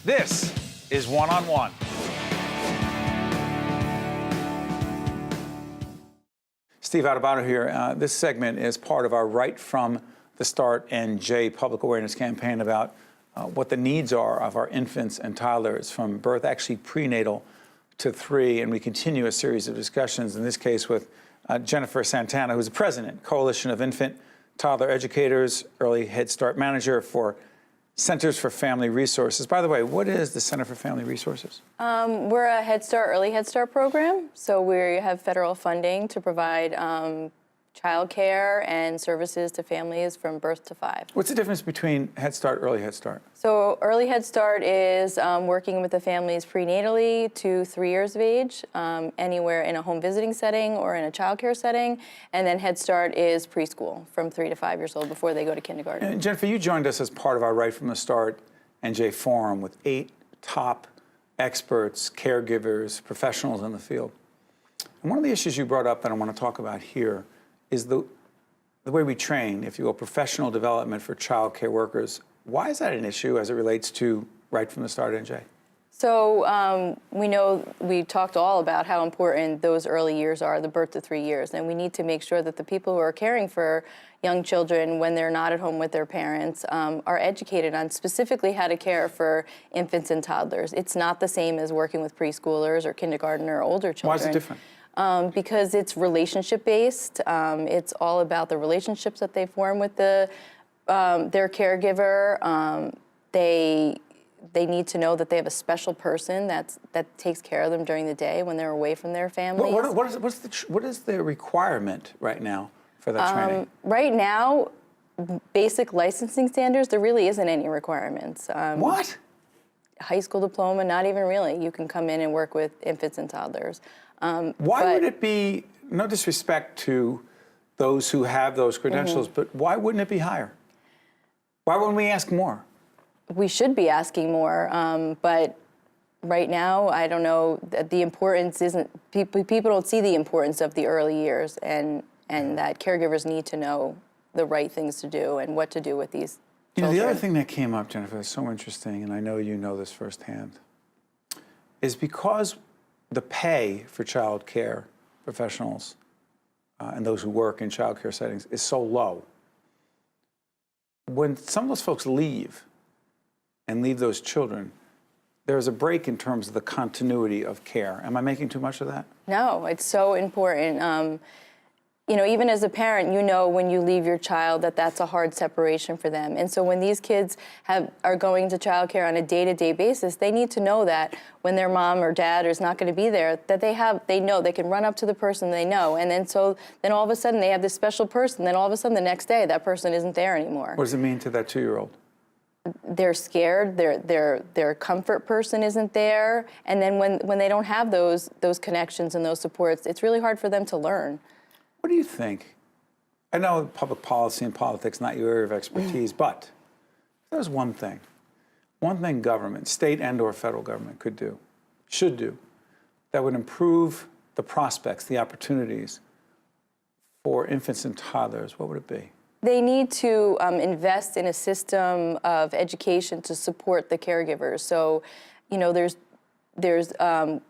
This is One on One. Steve Adubato here. This segment is part of our Right from the Start NJ public awareness campaign about what the needs are of our infants and toddlers from birth, actually prenatal to 3. And we continue a series of discussions, in this case with Jennifer Santana, who's the president, Coalition of Infant Toddler Educators, Early Head Start Manager for Centers for Family Resources. By the way, what is the Center for Family Resources? We're a Head Start, Early Head Start program. So we have federal funding to provide childcare and services to families from birth to 5. What's the difference between Head Start, Early Head Start? So Early Head Start is working with the families prenatally to 3 years of age, anywhere in a home visiting setting or in a childcare setting. And then Head Start is preschool from 3 to 5 years old before they go to kindergarten. And Jennifer, you joined us as part of our Right from the Start NJ Forum with 8 top experts, caregivers, professionals in the field. And one of the issues you brought up that I want to talk about here is the way we train, if you will, professional development for child care workers. Why is that an issue as it relates to Right from the Start NJ? So we know we talked all about how important those early years are, the birth to 3 years, and we need to make sure that the people who are caring for young children when they're not at home with their parents are educated on specifically how to care for infants and toddlers. It's not the same as working with preschoolers or kindergarten or older children. Why is it different? Because it's relationship-based. It's all about the relationships that they form with their caregiver. They need to know that they have a special person that takes care of them during the day when they're away from their families. What is the requirement right now for that training? Right now, basic licensing standards, there really isn't any requirements. What? High school diploma, not even really. You can come in and work with infants and toddlers. Why would it be, no disrespect to those who have those credentials, but why wouldn't it be higher? Why wouldn't we ask more? We should be asking more, but right now, I don't know, the importance isn't, people don't see the importance of the early years and that caregivers need to know the right things to do and what to do with these children. You know, the other thing that came up, Jennifer, is so interesting, and I know you know this firsthand, is because the pay for child care professionals and those who work in child care settings is so low. When some of those folks leave and leave those children, there's a break in terms of the continuity of care. Am I making too much of that? No, it's so important. You know, even as a parent, you know when you leave your child that that's a hard separation for them. And so when these kids are going to childcare on a day-to-day basis, they need to know that when their mom or dad is not going to be there, that they know they can run up to the person they know. And then then all of a sudden they have this special person. Then all of a sudden the next day that person isn't there anymore. What does it mean to that 2-year-old? They're scared, their comfort person isn't there. And then when they don't have those connections and those supports, it's really hard for them to learn. What do you think? I know public policy and politics not your area of expertise, but if there's one thing government, state and or federal government could do, should do, that would improve the prospects, the opportunities for infants and toddlers, what would it be? They need to invest in a system of education to support the caregivers. So, you know,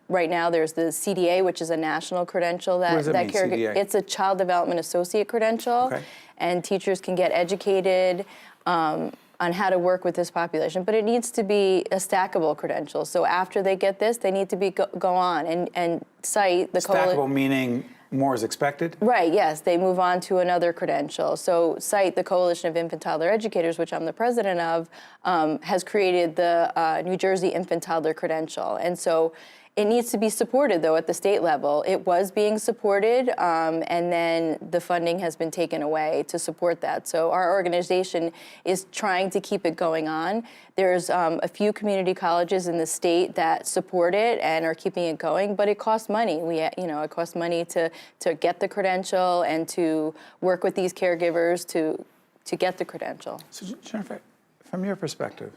right now there's the CDA, which is a national credential that what does that mean, CDA? It's a Child Development Associate credential, okay. And teachers can get educated on how to work with this population. But it needs to be a stackable credential. So after they get this, they need to go on and cite the stackable meaning more is expected? Right, yes. They move on to another credential. So cite the Coalition of Infant Toddler Educators, which I'm the president of, has created the New Jersey Infant Toddler Credential. And so it needs to be supported, though, at the state level. It was being supported, and then the funding has been taken away to support that. So our organization is trying to keep it going on. There's a few community colleges in the state that support it and are keeping it going, but it costs money. It costs money to get the credential and to work with these caregivers to get the credential. So, Jennifer, from your perspective,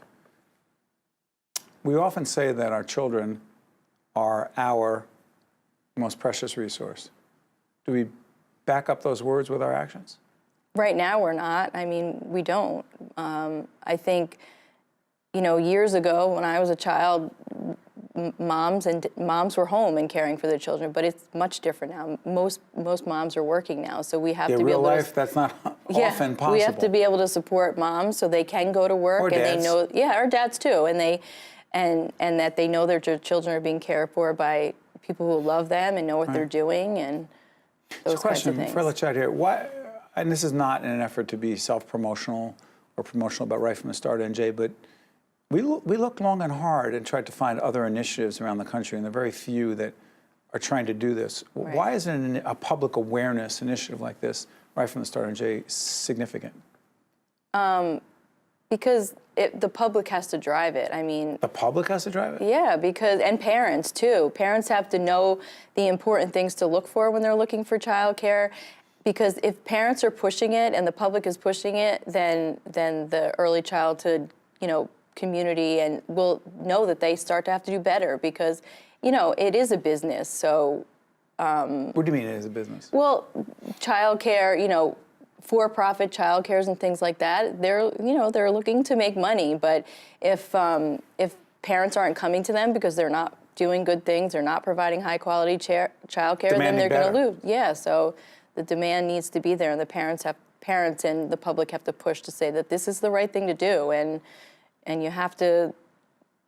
we often say that our children are our most precious resource. Do we back up those words with our actions? Right now, we're not. I mean, we don't. I think, years ago when I was a child, moms were home and caring for their children, but it's much different now. Most moms are working now, so we have to be real able life, to, that's not often possible. We have to be able to support moms so they can go to work, or and dads. they know, or dads too, and that they know their children are being cared for by people who love them and know what they're doing, and those kinds of things. For the chat here, why? And this is not in an effort to be self-promotional or promotional about Right from the Start, NJ, but we looked long and hard and tried to find other initiatives around the country, and there are very few that are trying to do this. Right. Why isn't a public awareness initiative like this, Right from the Start, NJ, significant? Because the public has to drive it. I mean, the public has to drive it? Yeah, and parents too. Parents have to know the important things to look for when they're looking for childcare. Because if parents are pushing it and the public is pushing it, then the early childhood, community and will know that they start to have to do better, because, it is a business. So. What do you mean it is a business? Well, childcare, for-profit childcares and things like that, they're looking to make money. But if parents aren't coming to them because they're not doing good things, they're not providing high-quality childcare, then they're going to lose. Yeah, so the demand needs to be there, and the parents and the public have to push to say that this is the right thing to do, and you have to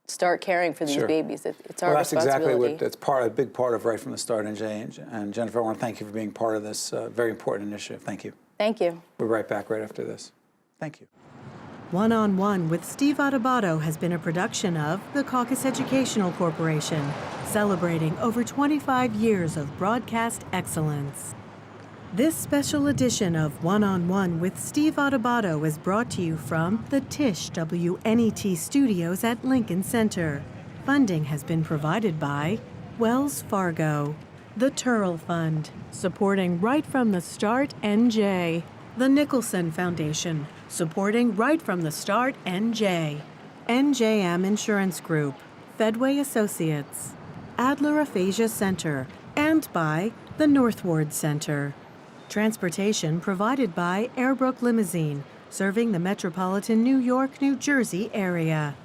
start caring for these babies. It's our responsibility. Well, that's exactly a big part of Right from the Start, and Jennifer, I want to thank you for being part of this very important initiative. Thank you. Thank you. We're right back right after this. Thank you. One on One with Steve Adubato has been a production of the Caucus Educational Corporation, celebrating over 25 years of broadcast excellence. This special edition of One on One with Steve Adubato is brought to you from the Tisch WNET studios at Lincoln Center. Funding has been provided by Wells Fargo, the Turrell Fund, supporting Right from the Start NJ, the Nicholson Foundation, supporting Right from the Start NJ, NJM Insurance Group, Fedway Associates, Adler Aphasia Center, and by the Northward Center. Transportation provided by Airbrook Limousine, serving the metropolitan New York, New Jersey area.